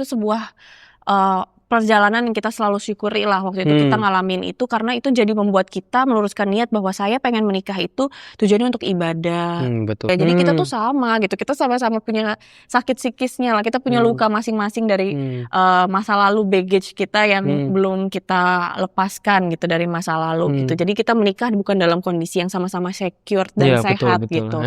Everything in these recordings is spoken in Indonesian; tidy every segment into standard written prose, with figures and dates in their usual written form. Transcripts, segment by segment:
itu sebuah perjalanan yang kita selalu syukuri lah waktu itu kita ngalamin itu, karena itu jadi membuat kita meluruskan niat bahwa saya pengen menikah itu tujuannya untuk ibadah. Betul. Ya, jadi kita tuh sama gitu, kita sama-sama punya sakit psikisnya lah, kita punya luka masing-masing dari masa lalu, baggage kita yang belum kita lepaskan gitu dari masa lalu gitu. Jadi kita menikah bukan dalam kondisi yang sama-sama secure dan sehat betul. gitu.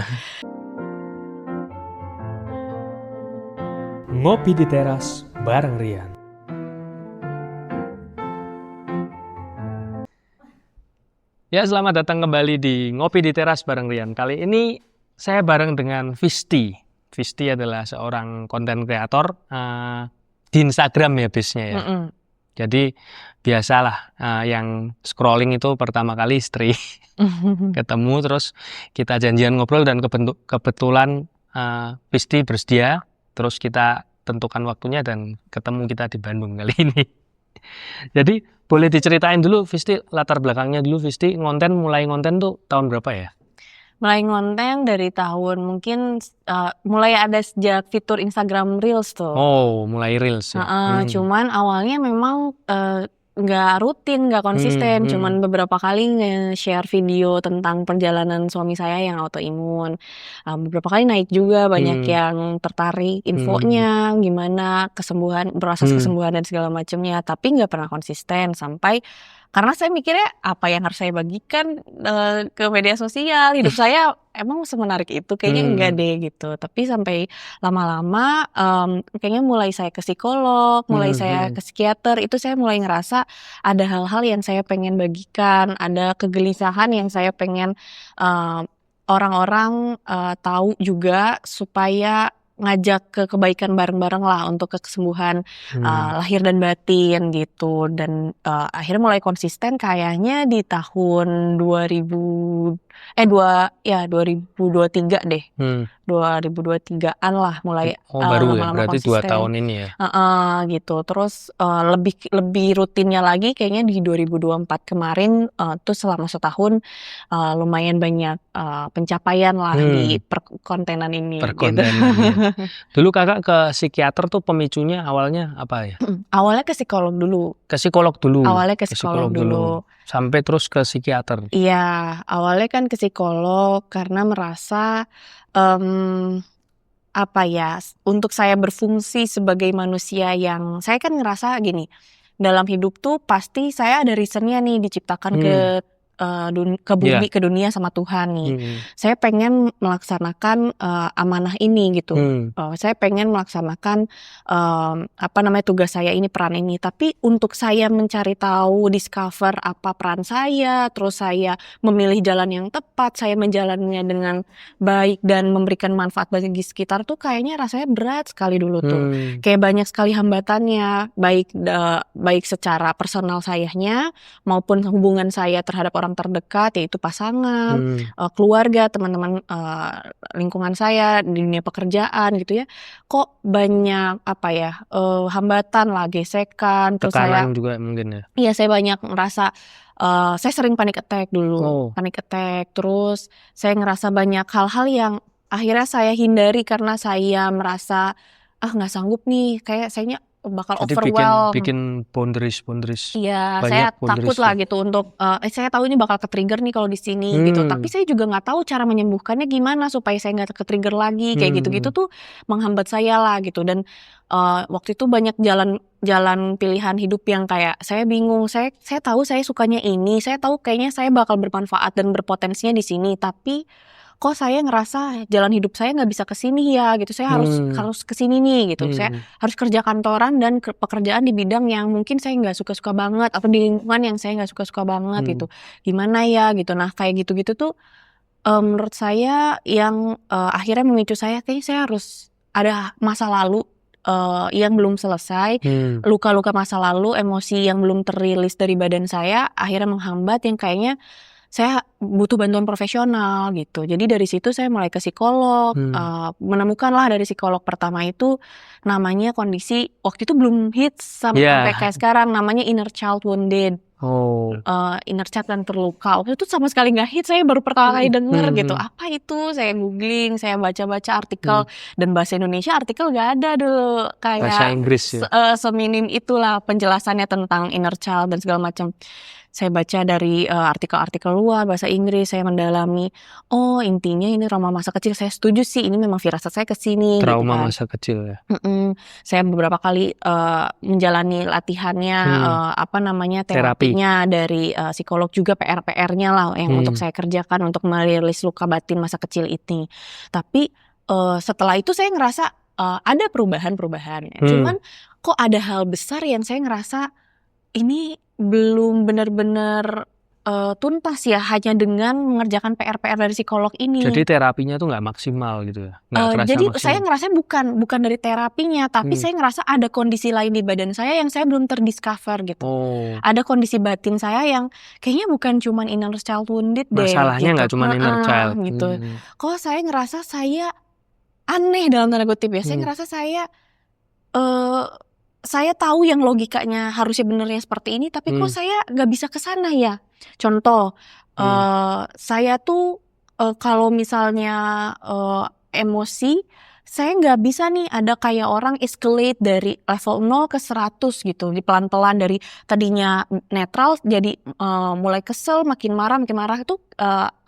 Ngopi di teras bareng Rian. Ya, selamat datang kembali di Ngopi di Teras bareng Rian. Kali ini saya bareng dengan Visti. Visti adalah seorang konten kreator di Instagram ya bisnya ya. Jadi biasalah yang scrolling itu pertama kali istri ketemu, terus kita janjian ngobrol dan kebetulan Visti bersedia, terus kita tentukan waktunya dan ketemu kita di Bandung kali ini. Jadi boleh diceritain dulu Visti, latar belakangnya dulu Visti, mulai ngonten tuh tahun berapa ya? Mulai ngonten dari tahun mungkin mulai ada sejak fitur Instagram Reels tuh. Oh, mulai Reels ya. Cuman awalnya memang nggak rutin, nggak konsisten, cuman beberapa kali nge-share video tentang perjalanan suami saya yang autoimun. Beberapa kali naik juga, banyak yang tertarik infonya, gimana kesembuhan, proses kesembuhan dan segala macamnya, tapi nggak pernah konsisten sampai karena saya mikirnya apa yang harus saya bagikan ke media sosial, hidup saya emang semenarik itu, kayaknya enggak deh gitu. Tapi sampai lama-lama kayaknya mulai saya ke psikolog, mulai saya ke psikiater, itu saya mulai ngerasa ada hal-hal yang saya pengen bagikan, ada kegelisahan yang saya pengen orang-orang tahu juga, supaya ngajak ke kebaikan bareng-bareng lah untuk kesembuhan lahir dan batin gitu. Dan akhirnya mulai konsisten kayaknya di tahun 2023 deh. 2023-an lah mulai baru ya, lama-lama berarti konsisten. 2 tahun ini ya. Gitu. Terus lebih rutinnya lagi kayaknya di 2024 kemarin, tuh selama setahun lumayan banyak pencapaian lah di perkontenan ini. Perkontenan gitu. Dulu kakak ke psikiater tuh pemicunya awalnya apa ya? Awalnya ke psikolog dulu. Ke psikolog dulu. Awalnya ke psikolog dulu. Sampai terus ke psikiater. Iya, awalnya kan ke psikolog karena merasa untuk saya berfungsi sebagai manusia yang, saya kan ngerasa gini, dalam hidup tuh pasti saya ada reasonnya nih, diciptakan ke bumi, ke dunia sama Tuhan nih. Saya pengen melaksanakan amanah ini gitu. Saya pengen melaksanakan tugas saya ini, peran ini. Tapi untuk saya mencari tahu, discover apa peran saya, terus saya memilih jalan yang tepat, saya menjalannya dengan baik dan memberikan manfaat bagi sekitar tuh kayaknya rasanya berat sekali dulu tuh. Kayak banyak sekali hambatannya, baik secara personal sayanya maupun hubungan saya terhadap orang terdekat, yaitu pasangan, keluarga, teman-teman lingkungan saya di dunia pekerjaan gitu ya. Kok banyak hambatan lah, gesekan, terus tekanan saya juga mungkin ya. Iya, saya banyak ngerasa saya sering panic attack dulu. Panic attack, terus saya ngerasa banyak hal-hal yang akhirnya saya hindari karena saya merasa nggak sanggup nih, kayak sayanya bakal jadi overwhelm. bikin boundaries. Iya, saya takut lah gitu untuk saya tahu ini bakal ke-trigger nih kalau di sini gitu. Tapi saya juga nggak tahu cara menyembuhkannya gimana supaya saya nggak ke-trigger lagi, kayak gitu-gitu tuh menghambat saya lah gitu. Dan waktu itu banyak jalan pilihan hidup yang kayak saya bingung. Saya tahu saya sukanya ini, saya tahu kayaknya saya bakal bermanfaat dan berpotensinya di sini, tapi kok saya ngerasa jalan hidup saya nggak bisa kesini ya gitu. Saya harus kesini nih gitu. Saya harus kerja kantoran dan pekerjaan di bidang yang mungkin saya nggak suka-suka banget, atau di lingkungan yang saya nggak suka-suka banget gitu. Gimana ya gitu. Nah kayak gitu-gitu tuh menurut saya yang akhirnya memicu saya, kayaknya saya harus ada masa lalu yang belum selesai, luka-luka masa lalu, emosi yang belum terilis dari badan saya, akhirnya menghambat yang kayaknya saya butuh bantuan profesional gitu. Jadi dari situ saya mulai ke psikolog, menemukanlah dari psikolog pertama itu namanya kondisi, waktu itu belum hits sampai kayak sekarang, namanya inner child wounded. Oh. Inner child dan terluka. Waktu itu sama sekali nggak hit, saya baru pertama kali denger gitu. Apa itu? Saya googling, saya baca-baca artikel dan bahasa Indonesia artikel nggak ada dulu. Bahasa Kayak Inggris ya. seminim itulah penjelasannya tentang inner child dan segala macam. Saya baca dari artikel-artikel luar bahasa Inggris, saya mendalami. Oh, intinya ini trauma masa kecil. Saya setuju sih, ini memang firasat saya ke sini gitu Trauma kan. masa kecil ya. Saya beberapa kali menjalani latihannya Terapi. terapinya dari psikolog juga, PR-nya lah yang untuk saya kerjakan untuk merilis luka batin masa kecil ini. Tapi setelah itu saya ngerasa ada perubahan-perubahan. Cuman kok ada hal besar yang saya ngerasa ini belum benar-benar tuntas ya hanya dengan mengerjakan PR dari psikolog ini. Jadi terapinya tuh nggak maksimal gitu ya? Nggak kerasa Jadi maksimal. saya ngerasa bukan dari terapinya, tapi saya ngerasa ada kondisi lain di badan saya yang saya belum terdiscover gitu. Oh. Ada kondisi batin saya yang kayaknya bukan cuman inner child wounded deh. Masalahnya nggak gitu. cuma inner child. Gitu. Kok saya ngerasa saya aneh dalam tanda kutip ya. Saya ngerasa saya tahu yang logikanya harusnya benernya seperti ini, tapi kok saya nggak bisa ke sana ya. Contoh, saya tuh kalau misalnya emosi, saya nggak bisa nih ada kayak orang escalate dari level 0 ke 100 gitu, di pelan-pelan dari tadinya netral jadi mulai kesel, makin marah itu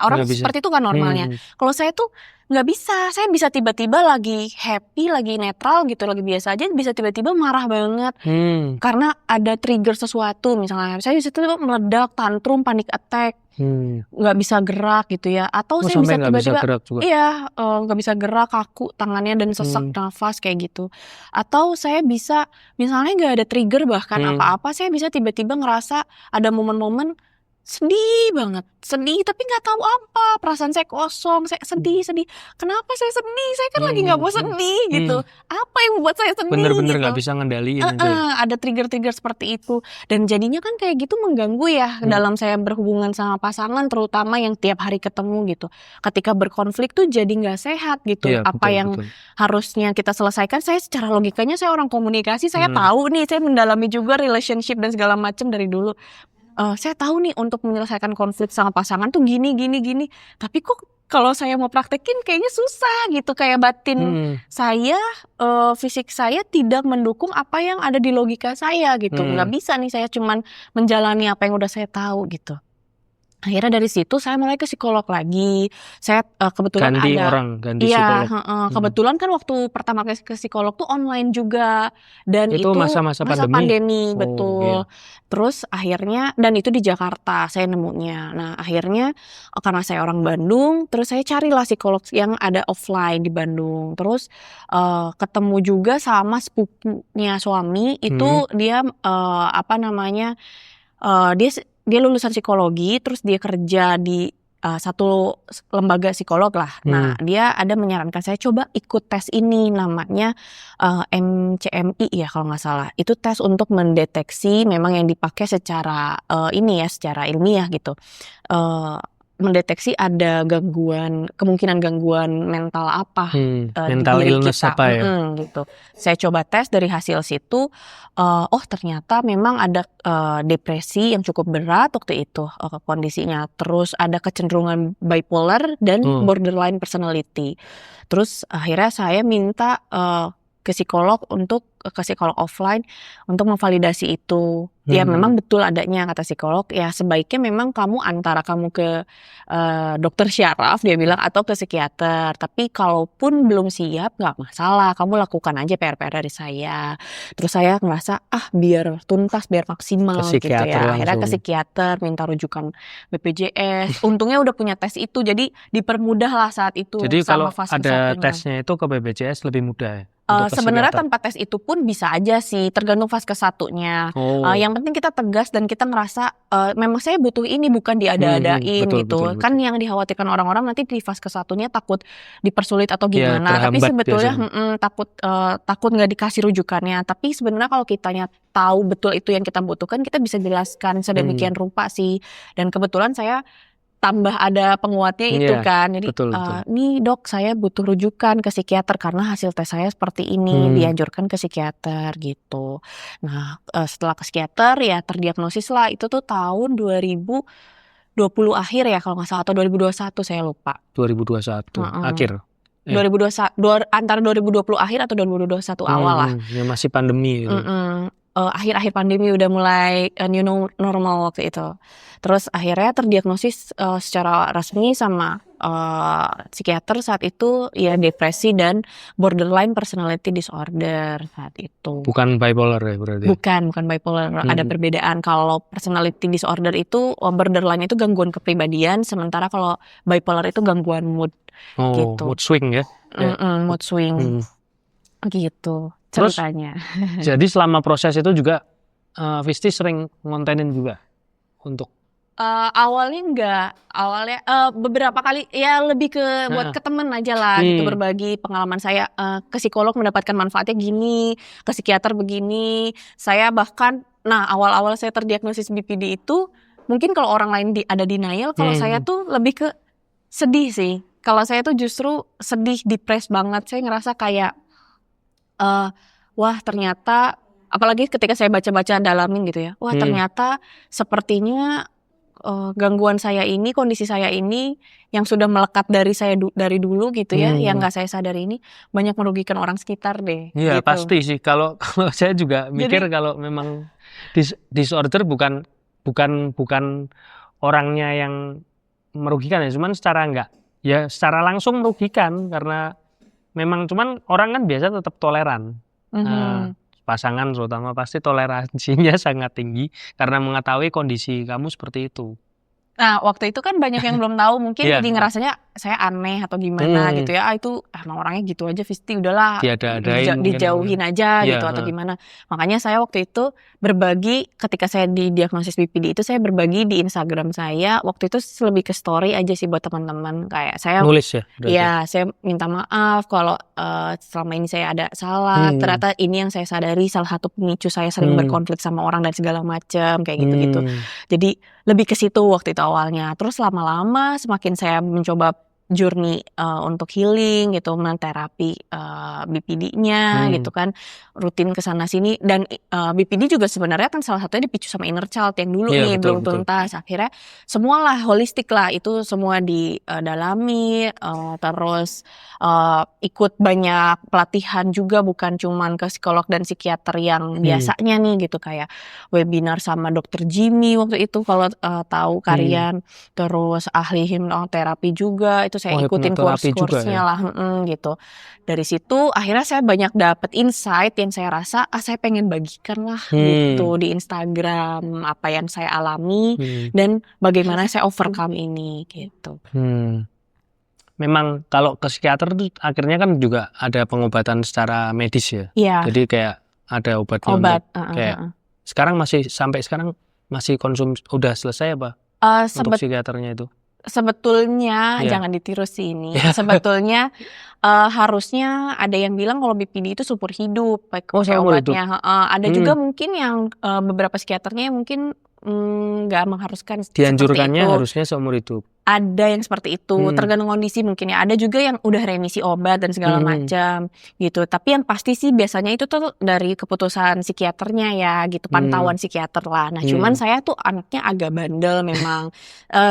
orang seperti itu kan normalnya. Kalau saya tuh nggak bisa, saya bisa tiba-tiba lagi happy, lagi netral gitu, lagi biasa aja, bisa tiba-tiba marah banget karena ada trigger sesuatu, misalnya saya bisa tiba-tiba meledak, tantrum, panic attack, nggak bisa gerak gitu ya, atau saya bisa tiba-tiba nggak bisa gerak, kaku tangannya dan sesak nafas kayak gitu, atau saya bisa misalnya nggak ada trigger bahkan apa-apa, saya bisa tiba-tiba ngerasa ada momen-momen sedih banget, sedih tapi nggak tahu apa, perasaan saya kosong, saya sedih. Kenapa saya sedih? Saya kan lagi nggak mau sedih gitu. Apa yang membuat saya sedih? Bener-bener gitu. nggak bisa ngendaliin itu. Ada trigger-trigger seperti itu dan jadinya kan kayak gitu mengganggu ya dalam saya berhubungan sama pasangan, terutama yang tiap hari ketemu gitu. Ketika berkonflik tuh jadi nggak sehat gitu. Iya, apa betul, yang harusnya kita selesaikan, saya secara logikanya saya orang komunikasi, saya tahu nih, saya mendalami juga relationship dan segala macam dari dulu. Saya tahu nih untuk menyelesaikan konflik sama pasangan tuh gini. Tapi kok kalau saya mau praktekin kayaknya susah gitu. Kayak batin saya, fisik saya tidak mendukung apa yang ada di logika saya gitu. Nggak bisa nih saya cuman menjalani apa yang udah saya tahu gitu. Akhirnya dari situ saya mulai ke psikolog lagi. Saya kebetulan ganti psikolog. Kebetulan kan waktu pertama ke psikolog tuh online juga, dan itu masa-masa pandemi. Betul. Terus akhirnya, dan itu di Jakarta saya nemunya. Nah akhirnya karena saya orang Bandung, terus saya carilah psikolog yang ada offline di Bandung. Terus ketemu juga sama sepupunya suami itu, dia dia lulusan psikologi, terus dia kerja di satu lembaga psikolog lah. Nah, dia ada menyarankan saya coba ikut tes ini, namanya MCMI ya kalau nggak salah. Itu tes untuk mendeteksi, memang yang dipakai secara secara ilmiah gitu. Mendeteksi ada kemungkinan gangguan mental apa mental di diri illness kita. apa ya? Gitu. Saya coba tes, dari hasil situ ternyata memang ada depresi yang cukup berat waktu itu kondisinya. Terus ada kecenderungan bipolar dan borderline personality. Terus akhirnya saya minta ke psikolog offline untuk memvalidasi itu. Ya memang betul adanya, kata psikolog. Ya sebaiknya memang antara kamu ke dokter syaraf, dia bilang, atau ke psikiater. Tapi kalaupun belum siap nggak masalah, kamu lakukan aja PR dari saya. Terus saya ngerasa biar tuntas, biar maksimal gitu ya. Akhirnya ke psikiater, minta rujukan BPJS. Untungnya udah punya tes itu, jadi dipermudah lah saat itu. Jadi kalau fase ada satunya. tesnya itu ke BPJS lebih mudah ya? Sebenarnya tanpa tes itu pun bisa aja sih, tergantung fase ke-1-nya. Yang penting kita tegas dan kita ngerasa memang saya butuh ini, bukan diada-adain gitu. Betul. Kan yang dikhawatirkan orang-orang nanti di fase ke-1-nya takut dipersulit atau gimana. Tapi sebetulnya takut nggak dikasih rujukannya. Tapi sebenarnya kalau kitanya tahu betul itu yang kita butuhkan, kita bisa jelaskan sedemikian rupa sih. Dan kebetulan saya tambah ada penguatnya itu Iya, kan. Jadi betul, betul. nih dok, saya butuh rujukan ke psikiater karena hasil tes saya seperti ini, dianjurkan ke psikiater gitu. Nah setelah ke psikiater ya terdiagnosis lah, itu tuh tahun 2020 akhir ya kalau nggak salah, atau 2021 saya lupa. 2021 akhir. 2021 antara 2020 akhir atau 2021 awal lah. Ya masih pandemi. Akhir-akhir pandemi udah mulai new normal waktu itu. Terus akhirnya terdiagnosis secara resmi sama psikiater saat itu ya depresi dan borderline personality disorder saat itu. Bukan bipolar ya berarti? Bukan bipolar. Ada perbedaan. Kalau personality disorder itu, borderline itu gangguan kepribadian, sementara kalau bipolar itu gangguan mood. Gitu. Mood swing ya? Mood swing. Gitu ceritanya. Jadi selama proses itu juga Visti sering ngontenin juga untuk awalnya enggak, beberapa kali ya lebih ke buat ke temen aja lah gitu, berbagi pengalaman saya ke psikolog mendapatkan manfaatnya gini, ke psikiater begini. Saya bahkan awal-awal saya terdiagnosis BPD itu mungkin kalau orang lain ada denial, kalau saya tuh lebih ke sedih sih. Kalau saya tuh justru sedih, depres banget. Saya ngerasa kayak wah ternyata, apalagi ketika saya baca-baca dalamin gitu ya, wah ternyata sepertinya gangguan saya ini, kondisi saya ini yang sudah melekat dari saya dari dulu gitu ya, yang nggak saya sadari ini banyak merugikan orang sekitar deh. Iya gitu. pasti sih. Kalau saya juga mikir kalau memang disorder bukan orangnya yang merugikan ya, cuman secara langsung merugikan karena memang cuman orang kan biasa tetap toleran. Pasangan terutama pasti toleransinya sangat tinggi karena mengetahui kondisi kamu seperti itu. Nah waktu itu kan banyak yang belum tahu, mungkin jadi ngerasanya saya aneh atau gimana gitu ya. Itu emang orangnya gitu aja, Visti udahlah dijauhin aja gitu atau gimana. Makanya saya waktu itu berbagi, ketika saya didiagnosis BPD itu saya berbagi di Instagram saya. Waktu itu lebih ke story aja sih buat teman-teman, kayak saya nulis ya. Iya, saya minta maaf kalau selama ini saya ada salah. Ternyata ini yang saya sadari salah satu pemicu saya sering berkonflik sama orang dan segala macam kayak gitu-gitu. Jadi lebih ke situ waktu itu awalnya. Terus lama-lama semakin saya mencoba journey untuk healing gitu, menterapi BPD-nya gitu kan, rutin kesana sini. Dan BPD juga sebenarnya kan salah satunya dipicu sama inner child yang dulu belum tuntas. Akhirnya semualah holistik lah, itu semua didalami, terus ikut banyak pelatihan juga, bukan cuman ke psikolog dan psikiater yang biasanya nih gitu, kayak webinar sama dokter Jimmy waktu itu kalau tahu Karian, terus ahli hipnoterapi juga, itu saya ikutin course-nya lah gitu. Dari situ akhirnya saya banyak dapet insight yang saya rasa saya pengen bagikan lah gitu di Instagram, apa yang saya alami dan bagaimana saya overcome ini gitu. Memang kalau ke psikiater tuh akhirnya kan juga ada pengobatan secara medis ya. Jadi kayak ada obatnya untuk kayak sekarang sampai sekarang masih udah selesai apa untuk psikiaternya itu? Sebetulnya jangan ditiru sih ini. Sebetulnya harusnya ada yang bilang kalau BPD itu seumur hidup pakai obatnya. Ada juga mungkin yang beberapa psikiaternya yang mungkin nggak mengharuskan dianjurkannya harusnya seumur hidup. Ada yang seperti itu, tergantung kondisi mungkin ya. Ada juga yang udah remisi obat dan segala macam gitu. Tapi yang pasti sih biasanya itu tuh dari keputusan psikiaternya ya gitu, pantauan psikiater lah. Nah cuman saya tuh anaknya agak bandel memang.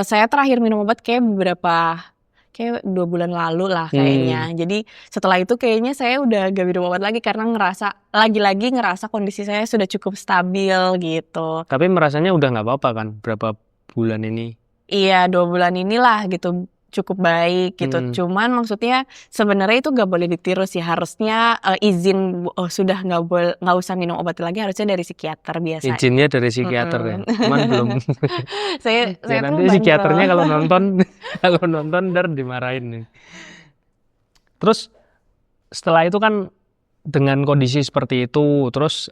Saya terakhir minum obat kayak 2 bulan lalu lah kayaknya. Jadi setelah itu kayaknya saya udah gak minum obat lagi karena lagi-lagi ngerasa kondisi saya sudah cukup stabil gitu. Tapi merasanya udah gak apa-apa kan berapa bulan ini? Iya 2 bulan inilah gitu, cukup baik gitu. Cuman maksudnya sebenarnya itu gak boleh ditiru sih. Harusnya izin sudah gak usah minum obat lagi, harusnya dari psikiater biasanya. Izinnya dari psikiater ya. Cuman belum. saya nanti psikiaternya kalau nonton ntar dimarahin nih. Terus setelah itu kan dengan kondisi seperti itu, terus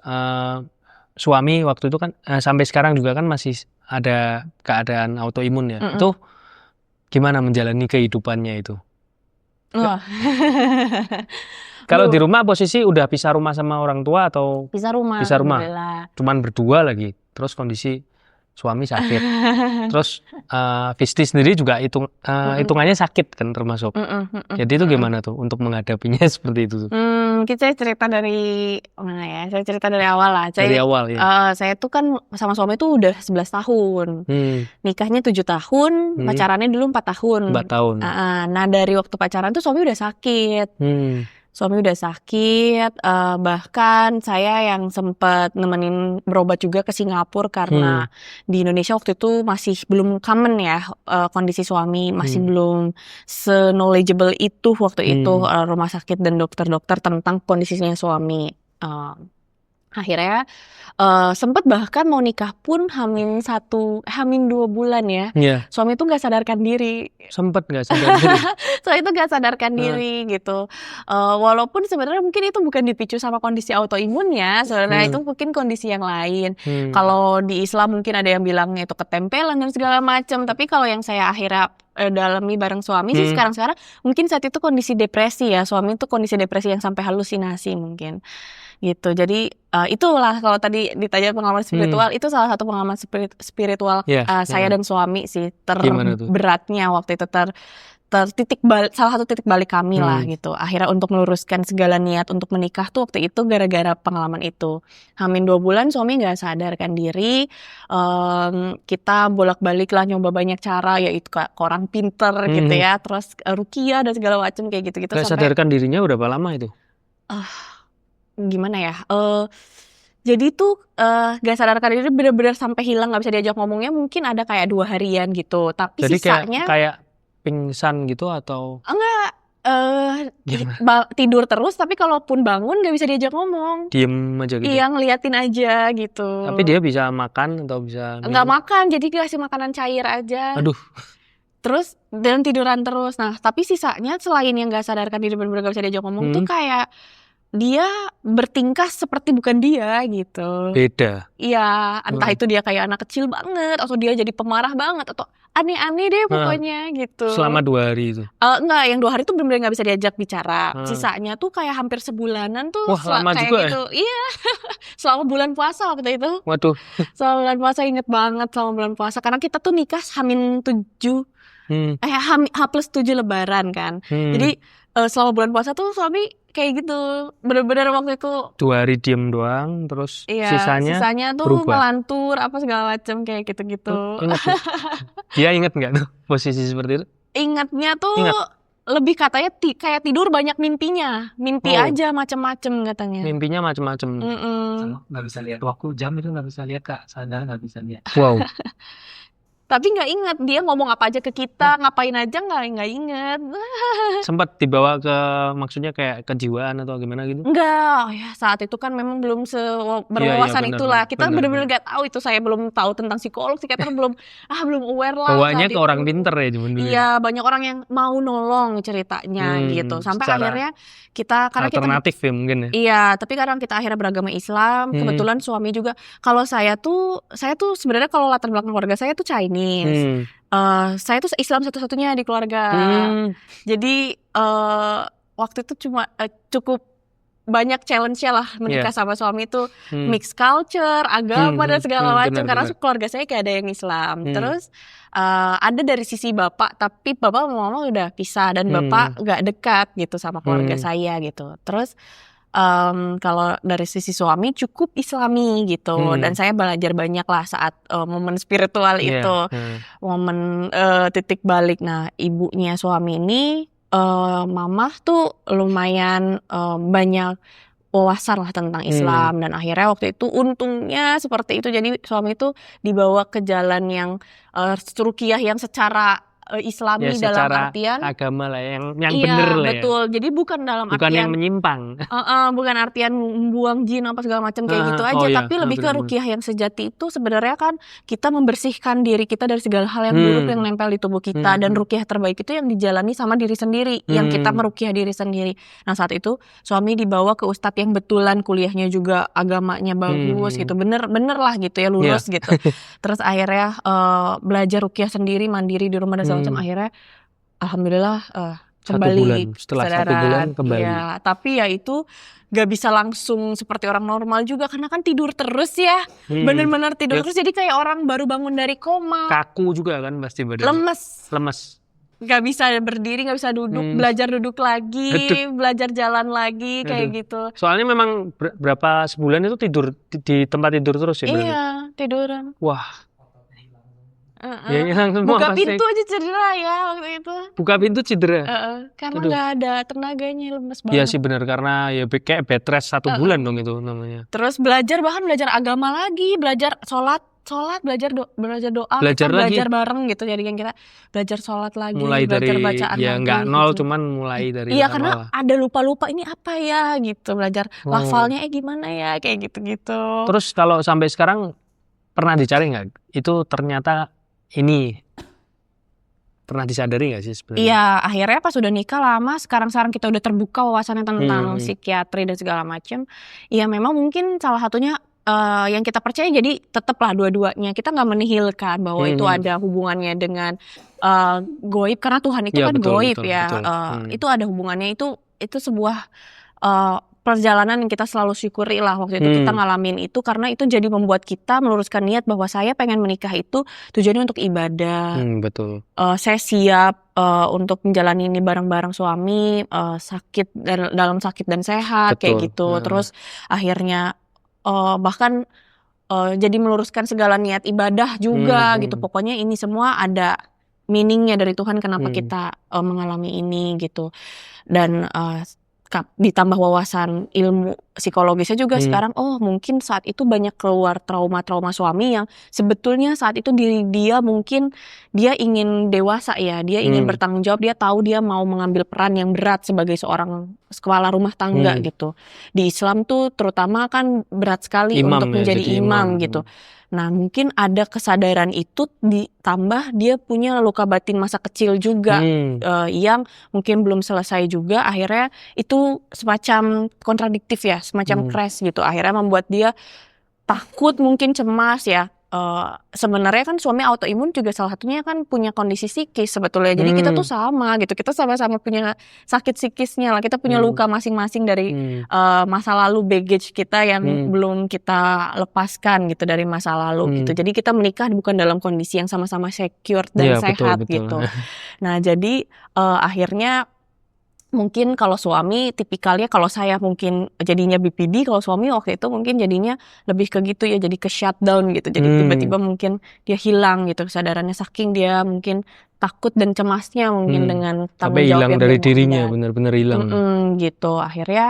suami waktu itu kan sampai sekarang juga kan masih ada keadaan autoimun ya. Itu gimana menjalani kehidupannya itu? Kalau di rumah posisi udah pisah rumah sama orang tua atau? Pisah rumah. Cuman berdua lagi. Terus kondisi suami sakit. Terus Visti sendiri juga hitungannya sakit kan termasuk. Jadi itu gimana tuh untuk menghadapinya seperti itu tuh? Mungkin saya cerita dari mana ya? Saya cerita dari awal lah. Dari awal ya. Saya tuh kan sama suami tuh udah 11 tahun. Nikahnya 7 tahun, pacarannya dulu 4 tahun. 4 tahun. Nah dari waktu pacaran tuh suami udah sakit. Suami udah sakit, bahkan saya yang sempat nemenin berobat juga ke Singapura karena di Indonesia waktu itu masih belum common ya, kondisi suami masih belum se-knowledgeable itu waktu itu rumah sakit dan dokter-dokter tentang kondisinya suami. Akhirnya sempat bahkan mau nikah pun hamin 2 bulan ya. Suami itu nggak sadarkan diri. Sempet nggak sadar diri? Suami itu nggak sadarkan diri gitu. Walaupun sebenarnya mungkin itu bukan dipicu sama kondisi autoimun ya, sebenarnya itu mungkin kondisi yang lain. Kalau di Islam mungkin ada yang bilang itu ketempelan dan segala macam. Tapi kalau yang saya akhirnya dalami bareng suami sih sekarang mungkin saat itu kondisi depresi ya. Suami itu kondisi depresi yang sampai halusinasi mungkin. Gitu. Jadi itulah kalau tadi ditanya pengalaman spiritual, itu salah satu pengalaman spiritual saya dan suami sih terberatnya waktu itu salah satu titik balik kami lah gitu. Akhirnya untuk meluruskan segala niat untuk menikah tuh waktu itu gara-gara pengalaman itu. Hamin 2 bulan suami nggak sadarkan diri, kita bolak-balik lah nyoba banyak cara, yaitu ke orang pinter gitu ya, terus ruqyah dan segala macam kayak gitu-gitu. Nggak sadarkan dirinya berapa lama itu? Gimana ya? Jadi tuh gak sadarkan diri benar-benar sampai hilang, nggak bisa diajak ngomongnya mungkin ada kayak 2 harian gitu. Tapi jadi sisanya kayak pingsan gitu atau? Enggak, tidur terus tapi kalaupun bangun nggak bisa diajak ngomong. Diem aja gitu? Iya, ngeliatin aja gitu. Tapi dia bisa makan atau bisa minum? Nggak makan, jadi kasih makanan cair aja. Aduh. Terus dan tiduran terus. Nah tapi sisanya selain yang nggak sadarkan diri benar-benar nggak bisa diajak ngomong tuh kayak dia bertingkah seperti bukan dia gitu. Beda. Iya, entah itu dia kayak anak kecil banget atau dia jadi pemarah banget atau aneh-aneh deh pokoknya gitu. Selama 2 hari itu? Enggak, yang 2 hari itu benar-benar nggak bisa diajak bicara. Sisanya tuh kayak hampir sebulanan tuh. Wah, lama kayak juga gitu. Iya, selama bulan puasa waktu itu. Waduh. Selama bulan puasa, inget banget selama bulan puasa karena kita tuh nikah hamin 7 H+7 lebaran kan. Jadi selama bulan puasa tuh suami kayak gitu, bener-bener waktu itu 2 hari diem doang, terus sisanya tuh berubah. melantur apa segala macam kayak gitu-gitu. Dia inget nggak tuh posisi seperti itu? Ingatnya tuh lebih katanya kayak tidur banyak mimpinya, mimpi aja macem-macem katanya. Mimpinya macem-macem. Nggak bisa lihat waktu jam itu, nggak bisa lihat Kak, sadar nggak bisa lihat. Wow. Tapi nggak ingat dia ngomong apa aja ke kita, ngapain aja nggak ingat. Sempat dibawa ke, maksudnya kayak kejiwaan atau gimana gitu? Enggak, ya saat itu kan memang belum berwawasan itulah. Kita benar-benar nggak tahu itu, saya belum tahu tentang psikolog, psikiater belum aware lah. Bawanya ke orang pinter ya cuman dulu. Iya, banyak orang yang mau nolong ceritanya gitu. Sampai akhirnya kita alternatif ya mungkin ya. Iya, tapi kadang kita akhirnya beragama Islam. Kebetulan suami juga. Kalau saya tuh sebenarnya kalau latar belakang keluarga saya tuh Chinese. Saya tuh Islam satu-satunya di keluarga. Jadi waktu itu cuma cukup banyak challenge-nya lah menikah sama suami itu, mix culture, agama dan segala macam. Karena keluarga saya kayak ada yang Islam. Terus ada dari sisi bapak, tapi bapak sama mama udah pisah dan bapak gak dekat gitu sama keluarga saya gitu. Terus kalau dari sisi suami cukup Islami gitu, dan saya belajar banyak lah saat momen spiritual itu, momen titik balik. Nah ibunya suami ini, mama tuh lumayan banyak wawasan lah tentang Islam, dan akhirnya waktu itu untungnya seperti itu, jadi suami itu dibawa ke jalan yang ruqyah yang secara Islami ya, dalam artian agama lah yang bener lah. Betul. Jadi bukan dalam bukan artian yang menyimpang. Bukan artian membuang jin apa segala macam kayak gitu aja, tapi lebih ke ruqyah yang sejati itu sebenarnya kan kita membersihkan diri kita dari segala hal yang buruk yang nempel di tubuh kita, dan ruqyah terbaik itu yang dijalani sama diri sendiri, yang kita meruqyah diri sendiri. Nah saat itu suami dibawa ke ustadz yang betulan kuliahnya juga agamanya bagus gitu, bener lah gitu ya, lulus gitu. Terus akhirnya belajar ruqyah sendiri mandiri di rumah dan segala macam. Akhirnya alhamdulillah 1 kembali bulan. Setelah 1 bulan kesadaran. kembali. Iya, tapi ya itu gak bisa langsung seperti orang normal juga karena kan tidur terus ya. Bener-bener tidur Ya, terus jadi kayak orang baru bangun dari koma. kaku juga kan pasti badannya. Lemes. Gak bisa berdiri, gak bisa duduk, belajar duduk lagi, Aduh. belajar jalan lagi kayak Aduh. gitu. Soalnya memang berapa sebulan itu tidur di tempat tidur terus ya berarti? Iya, tiduran. Wah, ya hilang semua Buka pasti. pintu aja cedera ya waktu itu. Buka pintu cedera. Karena Aduh. gak ada tenaganya, lemes Iya banget. sih benar karena ya kayak bed rest 1 bulan dong itu namanya. Terus belajar agama lagi, belajar sholat, belajar doa, Belajar kita lagi. belajar bareng gitu. Jadi kan kita belajar sholat lagi, Mulai belajar dari bacaan ya lagi. nggak nol gitu. cuman mulai dari Iya awal karena lah. ada lupa ini apa ya gitu, belajar lafalnya gimana ya kayak gitu-gitu. Terus kalau sampai sekarang pernah dicari nggak? Itu ternyata ini pernah disadari nggak sih sebenarnya? Iya, akhirnya pas udah nikah lama, sekarang kita udah terbuka wawasannya tentang psikiatri dan segala macam. Ya memang mungkin salah satunya yang kita percaya jadi tetaplah dua-duanya kita nggak menihilkan bahwa itu ada hubungannya dengan goib karena Tuhan itu Ya, kan betul, goib betul, ya. betul. Itu ada hubungannya, itu sebuah perjalanan yang kita selalu syukuri lah waktu itu kita ngalamin itu karena itu jadi membuat kita meluruskan niat bahwa saya pengen menikah itu tujuannya untuk ibadah. Betul. Saya siap untuk menjalani ini bareng-bareng suami, sakit dalam sakit dan sehat kayak Betul. gitu. Terus akhirnya bahkan jadi meluruskan segala niat ibadah juga gitu. Pokoknya ini semua ada meaningnya dari Tuhan kenapa kita mengalami ini gitu. Dan ditambah wawasan ilmu psikologisnya juga sekarang mungkin saat itu banyak keluar trauma-trauma suami yang sebetulnya saat itu diri dia mungkin dia ingin dewasa ya, dia ingin bertanggung jawab, dia tahu dia mau mengambil peran yang berat sebagai seorang kepala rumah tangga gitu. Di Islam tuh terutama kan berat sekali untuk menjadi imam gitu. Nah mungkin ada kesadaran itu ditambah dia punya luka batin masa kecil juga yang mungkin belum selesai juga, akhirnya itu semacam kontradiktif ya, semacam crash gitu, akhirnya membuat dia takut mungkin cemas ya. Sebenarnya kan suami autoimun juga salah satunya kan punya kondisi psikis sebetulnya. Jadi kita tuh sama gitu. Kita sama-sama punya sakit psikisnya lah. Kita punya luka masing-masing dari masa lalu, baggage kita yang belum kita lepaskan gitu dari masa lalu gitu. Jadi kita menikah bukan dalam kondisi yang sama-sama secure dan sehat betul. gitu. Nah, jadi akhirnya mungkin kalau suami tipikalnya, kalau saya mungkin jadinya BPD, kalau suami waktu itu mungkin jadinya lebih ke gitu ya, jadi ke shutdown gitu. Jadi tiba-tiba mungkin dia hilang gitu kesadarannya saking dia mungkin takut dan cemasnya mungkin dengan tanggung jawab hilang yang dari dia dirinya, menghadapi. benar-benar hilang. Gitu. Akhirnya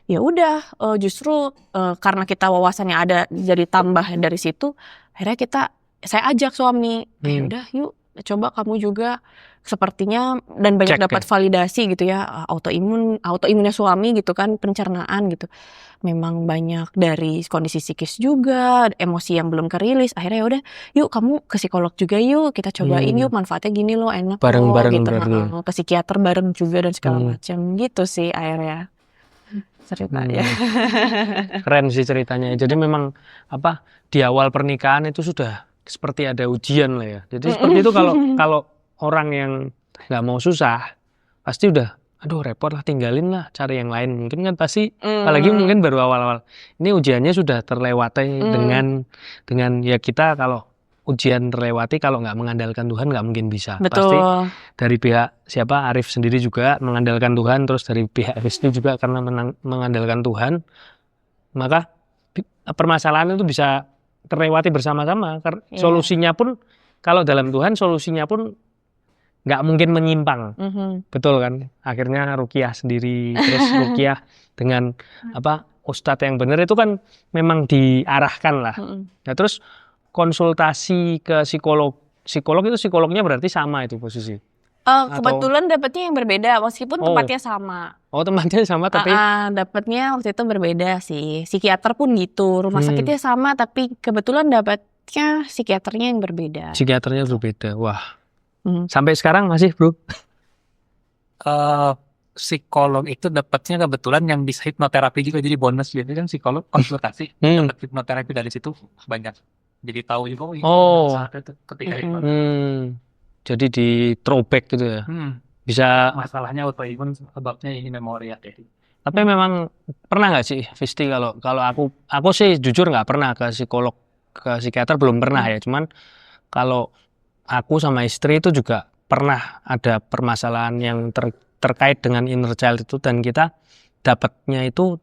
ya udah justru karena kita wawasannya ada jadi tambah dari situ, akhirnya saya ajak suami, udah yuk coba kamu juga, sepertinya dan banyak dapat validasi gitu ya, autoimunnya suami gitu kan, pencernaan gitu. Memang banyak dari kondisi psikis juga, emosi yang belum kerilis. Akhirnya ya udah, yuk kamu ke psikolog juga yuk, kita cobain yuk, manfaatnya gini loh, enak bareng-bareng gitu. berarti. Ke psikiater bareng juga dan segala macam gitu sih akhirnya ceritanya. Keren sih ceritanya. Jadi memang di awal pernikahan itu sudah seperti ada ujian lah ya. Jadi seperti itu kalau orang yang nggak mau susah pasti udah aduh repot lah, tinggalin lah, cari yang lain. Mungkin kan pasti apalagi mungkin baru awal-awal. Ini ujiannya sudah terlewati dengan ya kita kalau ujian terlewati kalau nggak mengandalkan Tuhan nggak mungkin bisa. Betul. Pasti dari pihak Arif sendiri juga mengandalkan Tuhan, terus dari pihak Risti juga karena mengandalkan Tuhan, maka permasalahan itu bisa terlewati bersama-sama. Solusinya pun kalau dalam Tuhan solusinya pun nggak mungkin menyimpang, betul kan? Akhirnya Ruqyah sendiri, terus Ruqyah dengan ustadz yang benar itu kan memang diarahkan lah. Nah terus konsultasi ke psikolog itu psikolognya berarti sama itu posisi? Kebetulan dapatnya yang berbeda meskipun tempatnya sama. Tempatnya sama tapi dapatnya waktu itu berbeda sih. Psikiater pun gitu, rumah sakitnya sama tapi kebetulan dapatnya psikiaternya yang berbeda. Psikiaternya berbeda, wah. Sampai sekarang masih bro? Psikolog itu dapatnya kebetulan yang bisa hipnoterapi juga, jadi bonus gitu kan psikolog konsultasi dapat hipnoterapi dari situ banyak. Jadi tahu juga saat itu ketika itu. Jadi di throwback gitu ya. bisa. Masalahnya autoimun sebabnya ini memori ya. Tapi memang pernah nggak sih Visti, kalau aku sih jujur nggak pernah ke psikolog, ke psikiater belum pernah ya. Cuman kalau aku sama istri itu juga pernah ada permasalahan yang terkait dengan inner child itu, dan kita dapatnya itu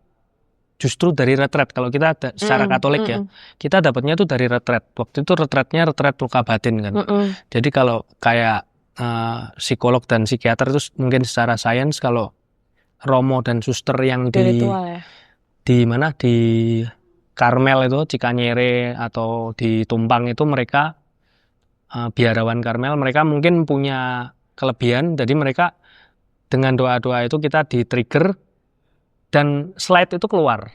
justru dari retret. Kalau kita secara Katolik ya, kita dapatnya itu dari retret. Waktu itu retretnya retret luka batin kan. Jadi kalau kayak psikolog dan psikiater itu mungkin secara sains, kalau Romo dan suster yang di mana, di Karmel itu, Cikanyere atau di Tumpang itu, mereka biarawan Karmel, mereka mungkin punya kelebihan. Jadi mereka dengan doa-doa itu kita di-trigger dan slide itu keluar.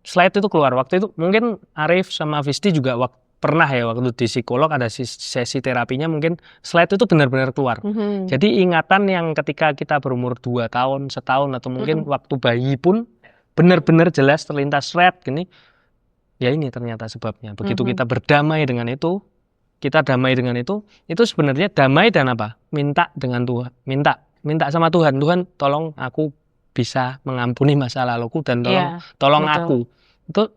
Slide itu keluar. Waktu itu mungkin Arif sama Visti juga pernah ya, waktu di psikolog ada sesi terapinya, mungkin slide itu benar-benar keluar. Jadi ingatan yang ketika kita berumur 2 tahun, setahun, atau mungkin waktu bayi pun benar-benar jelas terlintas slide gini. Ya ini ternyata sebabnya. Begitu kita berdamai dengan itu, kita damai dengan itu sebenarnya damai dan apa? Minta dengan Tuhan, minta sama Tuhan. Tuhan, tolong aku bisa mengampuni masa laluku dan tolong aku. Itu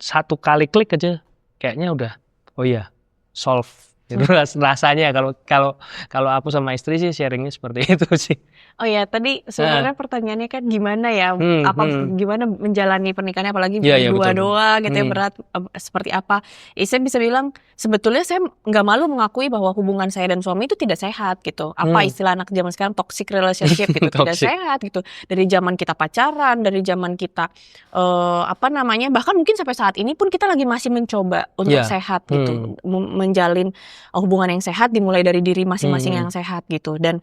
satu kali klik aja kayaknya udah, oh iya, solve. Itu rasanya kalau aku sama istri sih sharingnya seperti itu sih. Oh ya, tadi sebenarnya pertanyaannya kan gimana ya, gimana menjalani pernikahannya, apalagi berdua doa gitu ya, berat seperti apa. Saya bisa bilang sebetulnya saya nggak malu mengakui bahwa hubungan saya dan suami itu tidak sehat gitu. Apa istilah anak zaman sekarang, toxic relationship gitu, tidak sehat gitu. Dari zaman kita pacaran, dari zaman kita bahkan mungkin sampai saat ini pun kita lagi masih mencoba untuk sehat gitu, menjalin hubungan yang sehat dimulai dari diri masing-masing yang sehat gitu. Dan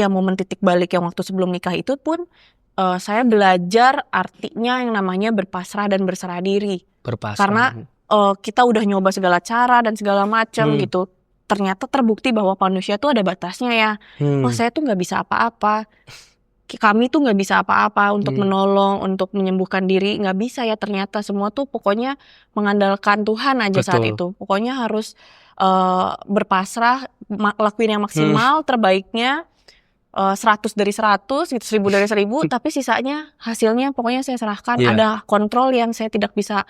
momen titik balik yang waktu sebelum nikah itu pun saya belajar artinya yang namanya berpasrah dan berserah diri. Karena kita udah nyoba segala cara dan segala macam gitu. Ternyata terbukti bahwa manusia tuh ada batasnya ya. Saya tuh nggak bisa apa-apa. Kami tuh nggak bisa apa-apa untuk menolong, untuk menyembuhkan diri, nggak bisa ya. Ternyata semua tuh pokoknya mengandalkan Tuhan aja saat itu. Pokoknya harus berpasrah, lakuin yang maksimal, terbaiknya. 100 dari 100 gitu, 1000 dari 1000, tapi sisanya hasilnya pokoknya saya serahkan. Ada kontrol yang saya tidak bisa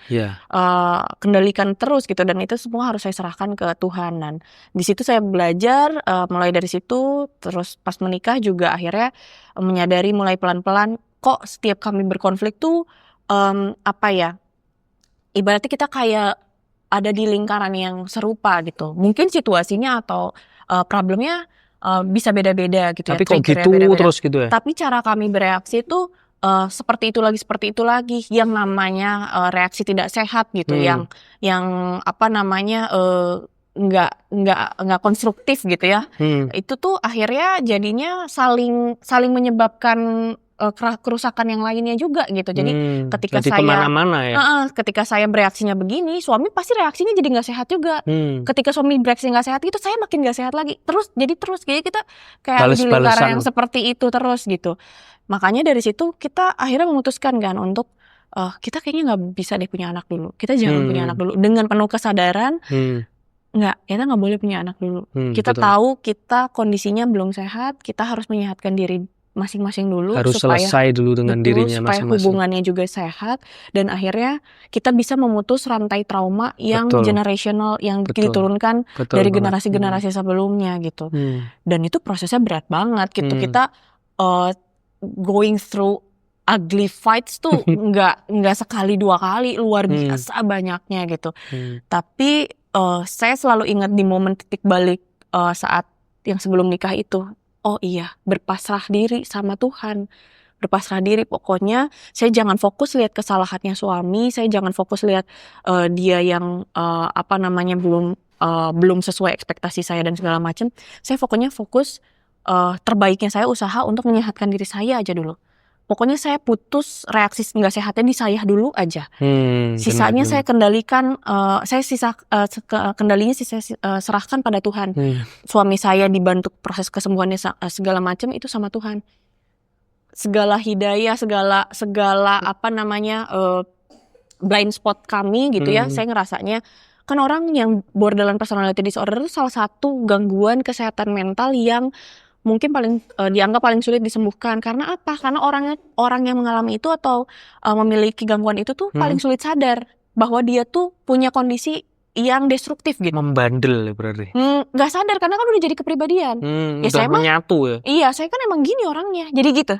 kendalikan terus gitu, dan itu semua harus saya serahkan ke Tuhan. Dan di situ saya belajar, mulai dari situ. Terus pas menikah juga akhirnya menyadari mulai pelan-pelan, kok setiap kami berkonflik tuh ibaratnya kita kayak ada di lingkaran yang serupa gitu. Mungkin situasinya atau problemnya bisa beda-beda gitu. Tapi kok gitu beda-beda terus gitu ya. Tapi cara kami bereaksi itu seperti itu lagi, yang namanya reaksi tidak sehat gitu, yang nggak konstruktif gitu ya. Itu tuh akhirnya jadinya saling menyebabkan kerusakan yang lainnya juga gitu. Jadi ketika ketika saya bereaksinya begini, suami pasti reaksinya jadi nggak sehat juga. Ketika suami bereaksi nggak sehat itu, saya makin nggak sehat lagi. Jadi kita kayak di lingkaran yang seperti itu terus gitu. Makanya dari situ kita akhirnya memutuskan kan untuk kita kayaknya nggak bisa deh punya anak dulu. Kita jangan punya anak dulu, dengan penuh kesadaran. Kita nggak boleh punya anak dulu. Kita tahu kita kondisinya belum sehat, kita harus menyehatkan diri masing-masing dulu, harus supaya selesai dulu dengan dirinya supaya masing-masing, hubungannya juga sehat, dan akhirnya kita bisa memutus rantai trauma yang generational yang diturunkan dari generasi-generasi sebelumnya gitu. Dan itu prosesnya berat banget gitu. Kita going through ugly fights tuh nggak sekali 2 kali, luar biasa banyaknya gitu. Tapi saya selalu ingat di momen titik balik saat yang sebelum nikah itu. Oh iya, berpasrah diri sama Tuhan. Berpasrah diri, pokoknya saya jangan fokus lihat kesalahannya suami, saya jangan fokus lihat dia yang belum sesuai ekspektasi saya dan segala macam. Saya pokoknya fokus terbaiknya saya usaha untuk menyehatkan diri saya aja dulu. Pokoknya saya putus reaksi nggak sehatnya di saya dulu aja. Sisanya saya kendalikan, kendalinya saya serahkan pada Tuhan. Suami saya dibantu proses kesembuhannya segala macam itu sama Tuhan. Segala hidayah, segala blind spot kami gitu ya. Saya ngerasanya kan orang yang borderline personality disorder itu salah satu gangguan kesehatan mental yang mungkin dianggap paling sulit disembuhkan. Karena apa? Karena orang yang mengalami itu atau memiliki gangguan itu tuh paling sulit sadar bahwa dia tuh punya kondisi yang destruktif gitu. Membandel ya berarti. Nggak sadar karena kan udah jadi kepribadian. Ya Udah saya menyatu ya. Iya, saya kan emang gini orangnya. Jadi gitu.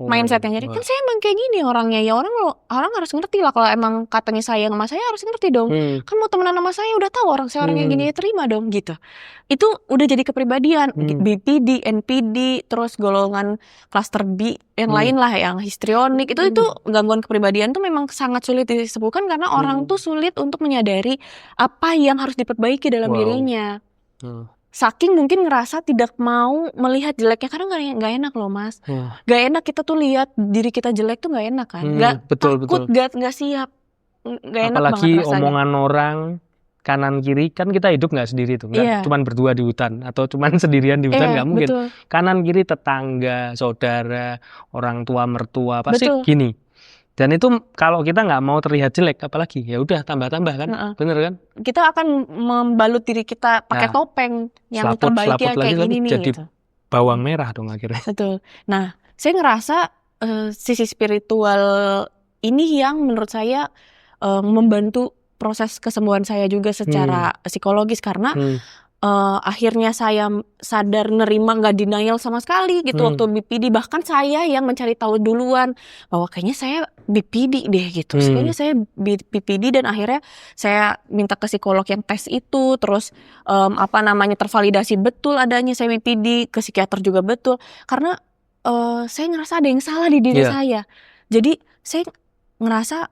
Mindsetnya jadi kan saya emang kayak gini orangnya, ya orang harus ngerti lah kalau emang katanya sayang sama saya harus ngerti dong. Kan mau temenan sama saya udah tahu saya orang kayak gini, ya terima dong gitu. Itu udah jadi kepribadian. BPD, NPD, terus golongan klaster B yang lain lah, yang histrionik itu gangguan kepribadian tuh memang sangat sulit disembuhkan karena orang tuh sulit untuk menyadari apa yang harus diperbaiki dalam dirinya. Saking mungkin ngerasa tidak mau melihat jeleknya karena nggak enak loh Mas. Nggak enak kita tuh lihat diri kita jelek tuh nggak enak kan. Takut, nggak siap, nggak enak banget apalagi rasanya. omongan orang kanan kiri, kan kita hidup nggak sendiri tuh, nggak cuman berdua di hutan atau cuman sendirian di hutan, nggak mungkin. Betul. Kanan kiri tetangga, saudara, orang tua mertua pasti gini. Dan itu kalau kita nggak mau terlihat jelek, apalagi ya udah tambah-tambah kan, bener kan? Kita akan membalut diri kita pakai topeng yang terbaik ya kayak gini nih. Jadi gitu. Bawang merah dong akhirnya. Betul. Nah, saya ngerasa sisi spiritual ini yang menurut saya membantu proses kesembuhan saya juga secara psikologis karena akhirnya saya sadar nerima, nggak denial sama sekali gitu waktu BPD. Bahkan saya yang mencari tahu duluan bahwa kayaknya saya BPD deh gitu. Kayaknya saya BPD dan akhirnya saya minta ke psikolog yang tes itu. Terus tervalidasi betul adanya saya BPD, ke psikiater juga betul. Karena saya ngerasa ada yang salah di diri saya. Jadi saya ngerasa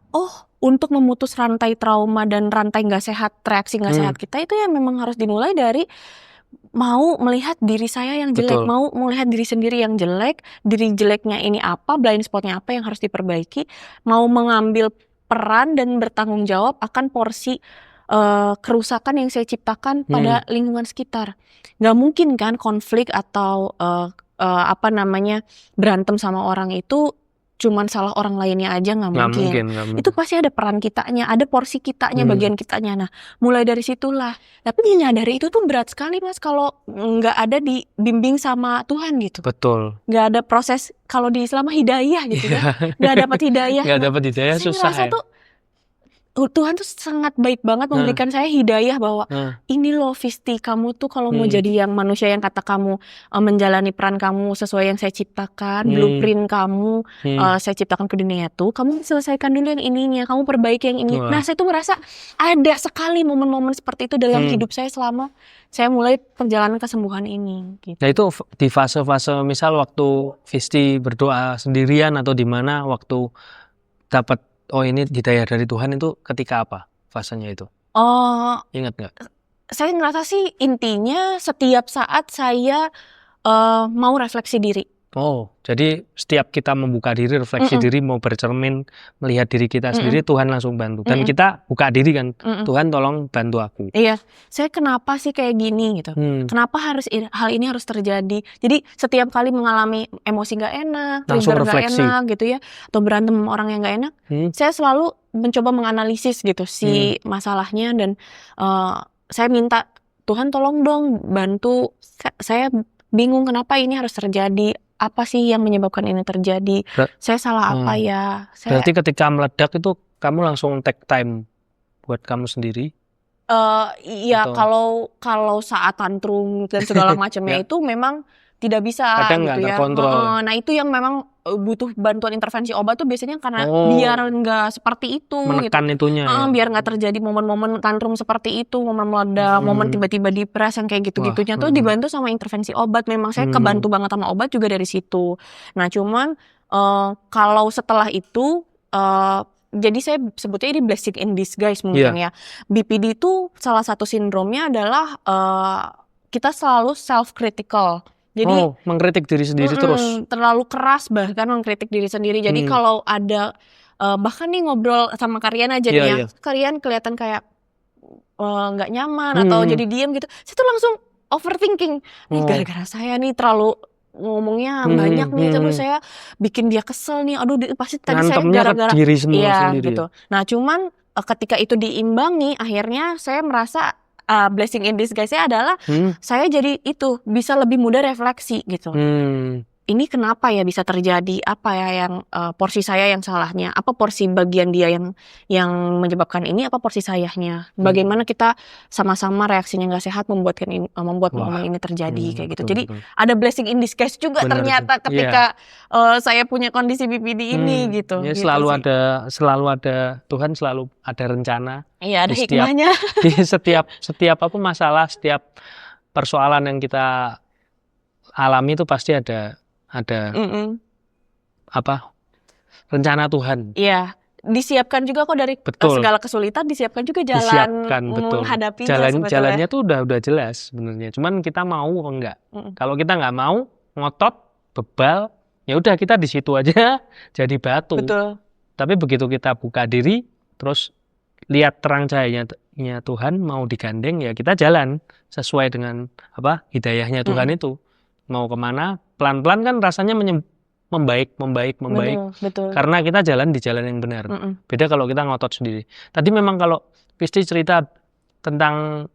untuk memutus rantai trauma dan rantai nggak sehat, reaksi nggak sehat kita itu ya memang harus dimulai dari mau melihat diri saya yang jelek, mau melihat diri sendiri yang jelek, diri jeleknya ini apa, blind spotnya apa yang harus diperbaiki, mau mengambil peran dan bertanggung jawab akan porsi kerusakan yang saya ciptakan pada lingkungan sekitar. Nggak mungkin kan konflik atau berantem sama orang itu cuman salah orang lainnya aja, nggak mungkin. Itu pasti ada peran kitanya, ada porsi kitanya, bagian kitanya. Nah, mulai dari situlah. Tapi menyadari itu tuh berat sekali Mas kalau nggak ada dibimbing sama Tuhan gitu. Betul. Nggak ada proses, kalau di Islam hidayah gitu kan. Nggak dapat hidayah. Nggak dapat hidayah susah ya. Tuhan tuh sangat baik banget memberikan saya hidayah bahwa ini loh Visti, kamu tuh kalau mau jadi yang manusia yang kata kamu menjalani peran kamu sesuai yang saya ciptakan, blueprint kamu saya ciptakan ke dunia tuh, kamu selesaikan dulu yang ininya, kamu perbaiki yang ini. Nah, saya tuh merasa ada sekali momen-momen seperti itu dalam hidup saya selama saya mulai perjalanan kesembuhan ini gitu. Nah, itu di fase-fase misal waktu Visti berdoa sendirian atau di mana waktu dapat ini hidayah dari Tuhan, itu ketika apa fasenya itu? Ingat nggak? Saya ngerasa sih intinya setiap saat saya mau refleksi diri. Jadi setiap kita membuka diri, refleksi diri, mau bercermin, melihat diri kita sendiri, Tuhan langsung bantu. Dan kita buka diri kan, Tuhan tolong bantu aku. Iya, saya kenapa sih kayak gini gitu? Kenapa hal ini harus terjadi? Jadi setiap kali mengalami emosi nggak enak, trigger nggak enak gitu ya, atau berantem sama orang yang nggak enak, saya selalu mencoba menganalisis gitu si masalahnya dan saya minta Tuhan tolong dong bantu. Saya bingung kenapa ini harus terjadi. Apa sih yang menyebabkan ini terjadi? Saya salah apa ya? Berarti ketika meledak itu kamu langsung take time buat kamu sendiri? Iya, kalau saat tantrum dan segala macamnya itu memang tidak bisa kadang gitu ya. Terkontrol. Nah, itu yang memang butuh bantuan intervensi obat tuh biasanya karena biar nggak seperti itu menekan gitu. Itunya ya. Biar nggak terjadi momen-momen tantrum seperti itu, momen meledak, momen tiba-tiba depres yang kayak gitu-gitunya tuh dibantu sama intervensi obat. Memang saya kebantu banget sama obat juga dari situ. Nah, cuman kalau setelah itu jadi saya sebutnya ini blessing in disguise mungkin ya. BPD itu salah satu sindromnya adalah kita selalu self-critical. Jadi mengkritik diri sendiri terus. Terlalu keras bahkan mengkritik diri sendiri. Jadi kalau ada bahkan nih ngobrol sama Karian aja nih ya, Karian kelihatan kayak nggak nyaman atau jadi diem gitu, saya tuh langsung overthinking. Nih gara-gara saya nih terlalu ngomongnya banyak nih, terus saya bikin dia kesel nih. Aduh, pasti tadi saya gara-gara diri semua sendiri. Gitu. Nah, cuman ketika itu diimbangi, akhirnya saya merasa blessing in disguise-nya adalah saya jadi itu bisa lebih mudah refleksi gitu. Ini kenapa ya bisa terjadi? Apa ya yang porsi saya yang salahnya? Apa porsi bagian dia yang menyebabkan ini? Apa porsi sayanya? Bagaimana kita sama-sama reaksinya nggak sehat membuat momen ini terjadi kayak gitu. Jadi ada blessing in disguise juga ternyata ketika saya punya kondisi BPD ini gitu. Ya, gitu selalu sih. ada Tuhan, selalu ada rencana. Iya, ada Di setiap- hikmahnya. Di setiap apa masalah, setiap persoalan yang kita alami itu pasti ada apa rencana Tuhan. Iya, disiapkan juga kok dari Betul. segala kesulitan, disiapkan juga jalan Disiapkan, betul. menghadapinya sebetulnya. Jalannya tuh udah jelas sebenarnya. Cuman kita mau apa enggak? Kalau kita nggak mau, ngotot, bebal, ya udah kita di situ aja jadi batu. Betul. Tapi begitu kita buka diri, terus lihat terang cahayanya Tuhan mau digandeng, ya kita jalan sesuai dengan apa hidayahnya Tuhan itu. Mau kemana? Pelan-pelan kan rasanya membaik. Betul. Karena kita jalan di jalan yang benar. Beda kalau kita ngotot sendiri. Tadi memang kalau Fisti cerita tentang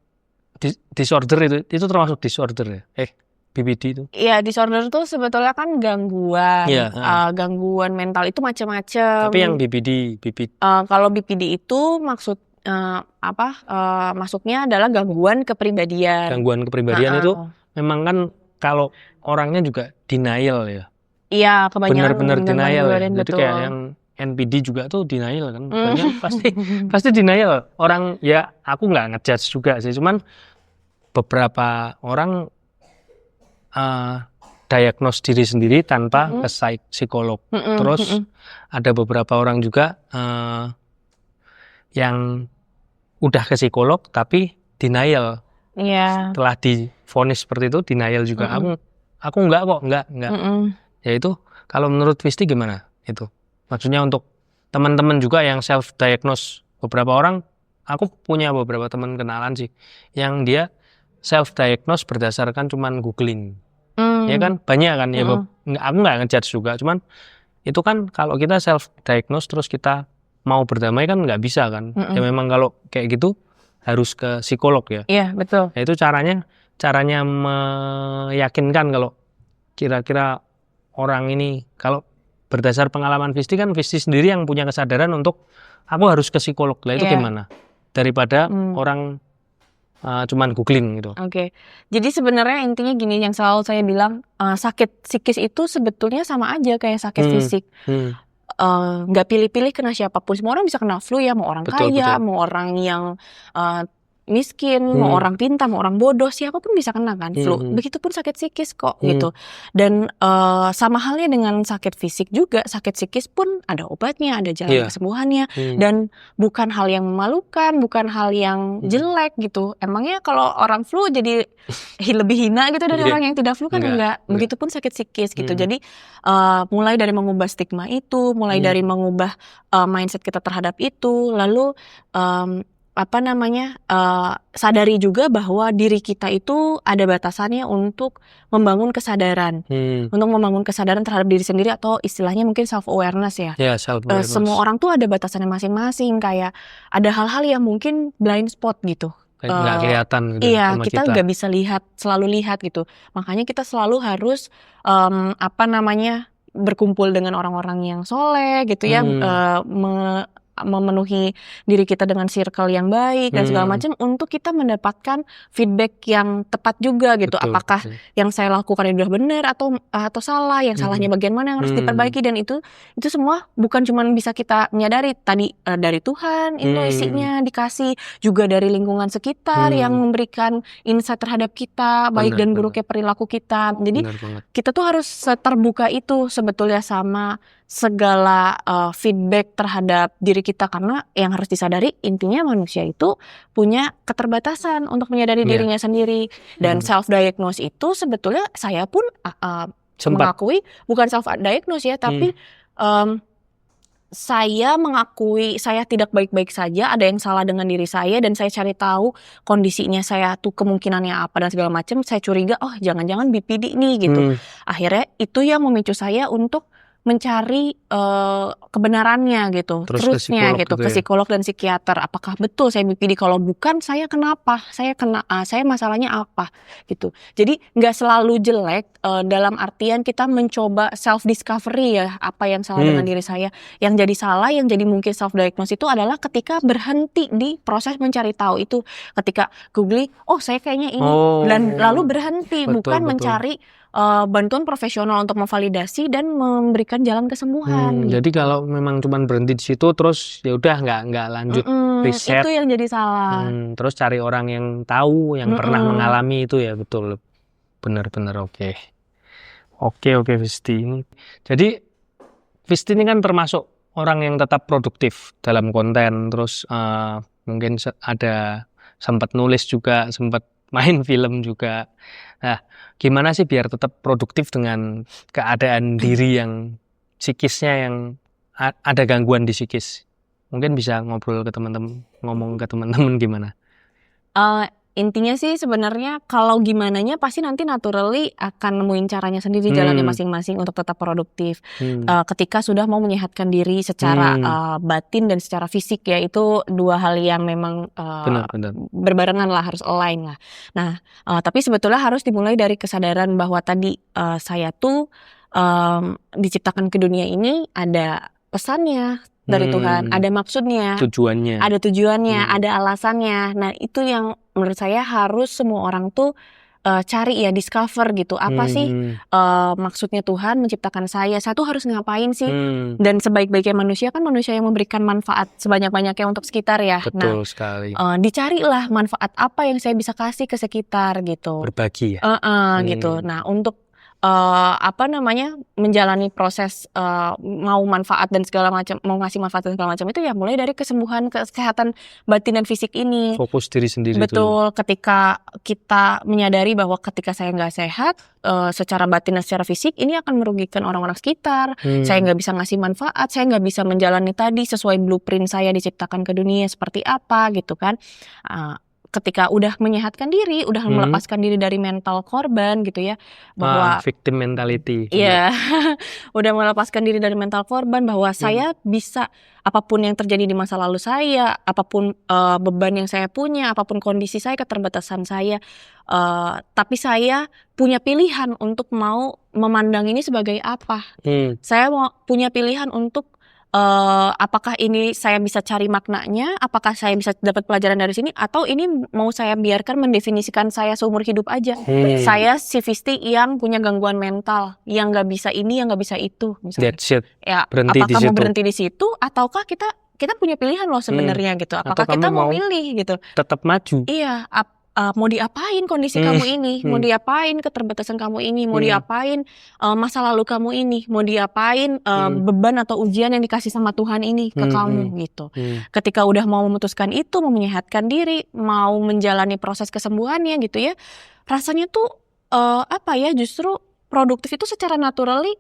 disorder itu termasuk disorder ya? BPD itu. Iya, disorder tuh sebetulnya kan gangguan. Iya, Gangguan mental itu macam-macam. Tapi yang BPD kalau BPD itu masuknya adalah gangguan kepribadian. Gangguan kepribadian itu memang kan kalau orangnya juga denial ya. Iya, kebanyakan Benar-benar denial ya. Jadi betul. kayak yang NPD juga tuh denial kan. Banyak pasti denial. Orang ya aku nggak ngejudge juga sih. Cuman beberapa orang diagnose diri sendiri tanpa ke psikolog. Terus ada beberapa orang juga yang udah ke psikolog tapi denial. Iya. Setelah divonis seperti itu denial juga. Aku enggak kok, enggak. Ya itu kalau menurut Fisti gimana itu? Maksudnya untuk teman-teman juga yang self diagnose, beberapa orang, aku punya beberapa teman kenalan sih yang dia self diagnose berdasarkan cuman googling. Ya kan banyak kan ya. Aku nggak ngejudge juga, cuman itu kan kalau kita self diagnose terus kita mau berdamai kan nggak bisa kan. Ya memang kalau kayak gitu harus ke psikolog ya. Iya, betul. Nah, itu caranya meyakinkan kalau kira-kira orang ini, kalau berdasar pengalaman Fisti kan Fisti sendiri yang punya kesadaran untuk aku harus ke psikolog. Lah itu gimana? Daripada orang cuman googling gitu. Oke. Jadi sebenarnya intinya gini, yang selalu saya bilang, sakit psikis itu sebetulnya sama aja kayak sakit fisik. Nggak pilih-pilih kena siapapun. Semua orang bisa kena flu ya, mau orang kaya, mau orang yang miskin, mau orang pintar, mau orang bodoh, siapapun bisa kena kan flu. Begitupun sakit psikis kok gitu. Dan sama halnya dengan sakit fisik juga, sakit psikis pun ada obatnya, ada jalan kesembuhannya. Dan bukan hal yang memalukan, bukan hal yang jelek gitu. Emangnya kalau orang flu jadi lebih hina gitu dari orang yang tidak flu kan enggak. Begitupun sakit psikis gitu. Jadi mulai dari mengubah stigma itu, mulai dari mengubah mindset kita terhadap itu, lalu sadari juga bahwa diri kita itu ada batasannya untuk membangun kesadaran, untuk membangun kesadaran terhadap diri sendiri, atau istilahnya mungkin self awareness ya. Self-awareness. Semua orang tuh ada batasannya masing-masing, kayak ada hal-hal yang mungkin blind spot gitu. Nggak kelihatan gitu. Iya, kita nggak bisa selalu lihat gitu. Makanya kita selalu harus berkumpul dengan orang-orang yang soleh gitu ya, memenuhi diri kita dengan circle yang baik dan segala macam untuk kita mendapatkan feedback yang tepat juga gitu. Betul, apakah yang saya lakukan itu udah benar atau salah, yang salahnya bagian mana yang harus diperbaiki, dan itu semua bukan cuma bisa kita menyadari tadi dari Tuhan, intuisinya dikasih, juga dari lingkungan sekitar yang memberikan insight terhadap kita, baik dan buruknya perilaku kita. Jadi kita tuh harus terbuka itu sebetulnya sama segala feedback terhadap diri kita, karena yang harus disadari intinya manusia itu punya keterbatasan untuk menyadari dirinya sendiri. Dan self diagnose itu sebetulnya saya pun mengakui bukan self diagnose ya, tapi saya mengakui saya tidak baik-baik saja, ada yang salah dengan diri saya, dan saya cari tahu kondisinya saya tuh kemungkinannya apa dan segala macam. Saya curiga, oh jangan-jangan BPD nih gitu. Akhirnya itu yang memicu saya untuk mencari kebenarannya gitu, Terus ke truth-nya psikolog gitu, gitu ke ya? psikolog dan psikiater. Apakah betul saya BPD? Kalau bukan, saya kenapa? Saya masalahnya apa? Gitu. Jadi nggak selalu jelek dalam artian kita mencoba self discovery ya, apa yang salah dengan diri saya. Yang jadi salah, yang jadi mungkin self diagnose itu adalah ketika berhenti di proses mencari tahu itu, ketika googling, oh saya kayaknya ini, dan lalu berhenti, betul, bukan betul. mencari bantuan profesional untuk memvalidasi dan memberikan jalan kesembuhan. Jadi kalau memang cuman berhenti di situ terus ya udah nggak lanjut riset, Itu yang jadi salah. terus cari orang yang tahu, yang pernah mengalami itu ya, betul. Benar-benar oke. Oke Visti. Jadi Visti ini kan termasuk orang yang tetap produktif dalam konten, terus mungkin ada sempat nulis juga, sempat main film juga. Nah, gimana sih biar tetap produktif dengan keadaan diri yang psikisnya yang ada gangguan di psikis? Mungkin bisa ngobrol ke teman-teman, ngomong ke teman-teman gimana? Intinya sih sebenarnya kalau gimananya pasti nanti naturally akan nemuin caranya sendiri, jalannya masing-masing untuk tetap produktif. Ketika sudah mau menyehatkan diri secara batin dan secara fisik ya, itu dua hal yang memang Benar. berbarengan lah, harus align lah. Nah, tapi sebetulnya harus dimulai dari kesadaran bahwa tadi saya tuh diciptakan ke dunia ini ada pesannya dari Tuhan, ada maksudnya, Tujuannya. ada alasannya. Nah, itu yang menurut saya harus semua orang tuh cari ya, discover gitu. Apa sih maksudnya Tuhan menciptakan saya? Saya tuh harus ngapain sih? Dan sebaik-baiknya manusia kan manusia yang memberikan manfaat sebanyak-banyaknya untuk sekitar ya. Betul sekali. Dicarilah manfaat apa yang saya bisa kasih ke sekitar gitu. Berbagi ya. Gitu. Nah, untuk menjalani proses mau manfaat dan segala macam, mau ngasih manfaat dan segala macam itu ya mulai dari kesembuhan, kesehatan batin dan fisik ini. Fokus diri sendiri. Betul. Ketika kita menyadari bahwa ketika saya nggak sehat secara batin dan secara fisik, ini akan merugikan orang-orang sekitar. Saya nggak bisa ngasih manfaat, saya nggak bisa menjalani tadi sesuai blueprint saya diciptakan ke dunia seperti apa gitu kan. Ketika udah menyehatkan diri, udah melepaskan diri dari mental korban gitu ya, bahwa victim mentality. Iya, udah melepaskan diri dari mental korban, bahwa saya bisa, apapun yang terjadi di masa lalu saya, apapun beban yang saya punya, apapun kondisi saya, keterbatasan saya, tapi saya punya pilihan untuk mau memandang ini sebagai apa. Saya mau punya pilihan untuk apakah ini saya bisa cari maknanya, apakah saya bisa dapat pelajaran dari sini, atau ini mau saya biarkan mendefinisikan saya seumur hidup aja. Saya si Visti yang punya gangguan mental, yang nggak bisa ini, yang nggak bisa itu, misalnya. That's it. Ya, Berhenti apakah di mau situ. berhenti di situ, ataukah kita punya pilihan loh sebenarnya gitu. Apakah Atau kita kamu mau mau milih gitu? Tetap maju. Iya, mau diapain kondisi kamu ini, mau diapain keterbatasan kamu ini, mau diapain masa lalu kamu ini, mau diapain beban atau ujian yang dikasih sama Tuhan ini ke kamu gitu. Ketika udah mau memutuskan itu, mau menyehatkan diri, mau menjalani proses kesembuhannya gitu ya, rasanya tuh justru produktif itu secara naturally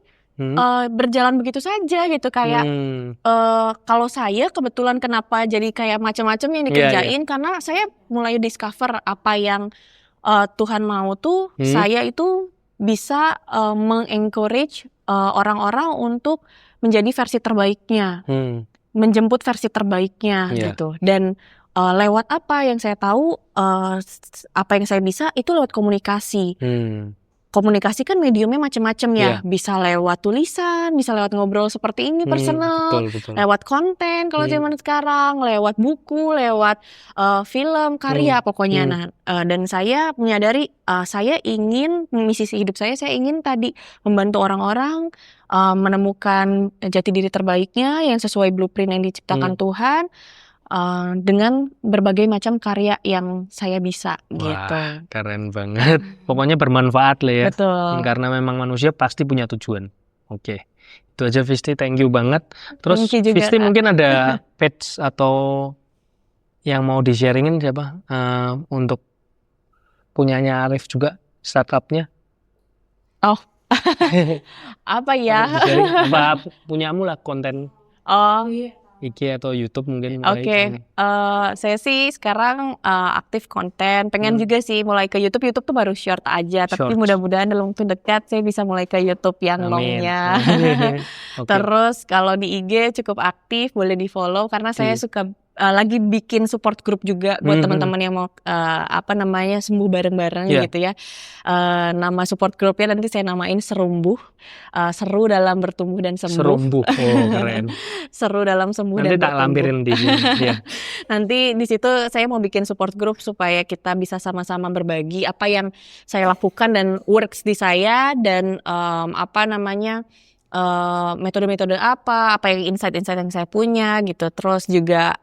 berjalan begitu saja gitu. Kayak kalau saya kebetulan kenapa jadi kayak macam-macam yang dikerjain, karena saya mulai discover apa yang Tuhan mau tuh, saya itu bisa mengencourage orang-orang untuk menjadi versi terbaiknya, menjemput versi terbaiknya gitu. Dan lewat apa yang saya tahu, apa yang saya bisa itu lewat komunikasi. Komunikasi kan mediumnya macam-macam ya, bisa lewat tulisan, bisa lewat ngobrol seperti ini personal, betul. lewat konten kalau zaman sekarang, lewat buku, lewat film, karya pokoknya. Dan saya menyadari saya ingin, misi hidup saya ingin tadi membantu orang-orang menemukan jati diri terbaiknya yang sesuai blueprint yang diciptakan Tuhan. Dengan berbagai macam karya yang saya bisa. Wah, gitu. Keren banget. Pokoknya bermanfaat lah ya. Betul. Karena memang manusia pasti punya tujuan. Oke. Itu aja Visti, thank you banget. Terus Visti mungkin ada page atau yang mau di-sharingin siapa? Untuk punyanya Arif juga, startupnya. Oh. Apa ya? Apa punyamu lah konten. Oh, IG atau YouTube mungkin Oke, saya sih sekarang aktif konten. Pengen juga sih mulai ke YouTube. YouTube tuh baru short aja. Tapi Shorts. mudah-mudahan dalam waktu dekat saya bisa mulai ke YouTube yang Amin. longnya. Oke. Terus kalau di IG cukup aktif, boleh di follow karena saya suka lagi bikin support group juga buat teman-teman yang mau sembuh bareng-bareng Iya. gitu ya. Nama support groupnya nanti saya namain Serumbuh. Seru dalam bertumbuh dan sembuh. Serumbuh. Oh, keren. Seru dalam sembuh Nanti dan tak bertumbuh. lampirin di sini. Ya. Nanti di situ saya mau bikin support group supaya kita bisa sama-sama berbagi apa yang saya lakukan dan works di saya dan metode-metode apa yang insight-insight yang saya punya gitu. Terus juga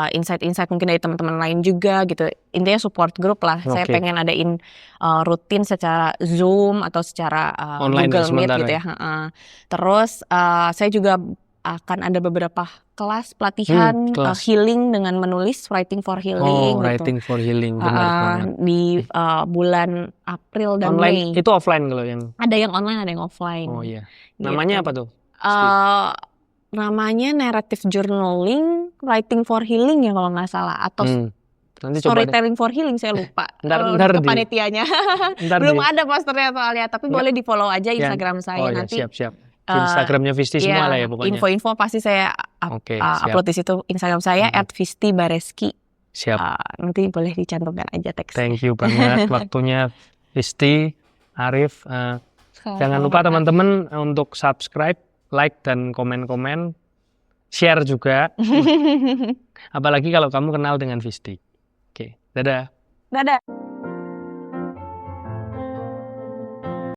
insight-insight mungkin dari teman-teman lain juga gitu. Intinya support group lah. Saya Oke. pengen adain rutin secara Zoom atau secara Online Google Meet sementara gitu ya. Terus saya juga akan ada beberapa kelas pelatihan kelas. healing dengan menulis, writing for healing Oh, gitu. writing for healing. Benar banget. Di bulan April dan Online Mei. itu offline kalau yang. Ada yang online, ada yang offline. Oh iya. Gitu. Namanya apa tuh? Namanya narrative journaling, writing for healing ya kalau nggak salah, atau Nanti coba deh. storytelling for healing, saya lupa. Ntar kepanitianya. Ntar Belum di- ada posternya soalnya, tapi boleh di follow aja Instagram saya Oh ya, nanti. siap. Instagramnya Visti semua lah ya pokoknya. Info-info pasti saya Oke, siap. upload di situ Instagram saya @vistibareski. Siap. Nanti boleh dicantumkan aja teksnya. Thank you banget waktunya Visti, Arif. Jangan lupa teman-teman untuk subscribe, like dan komen-komen, share juga. Apalagi kalau kamu kenal dengan Visti. Oke, dadah. Dadah.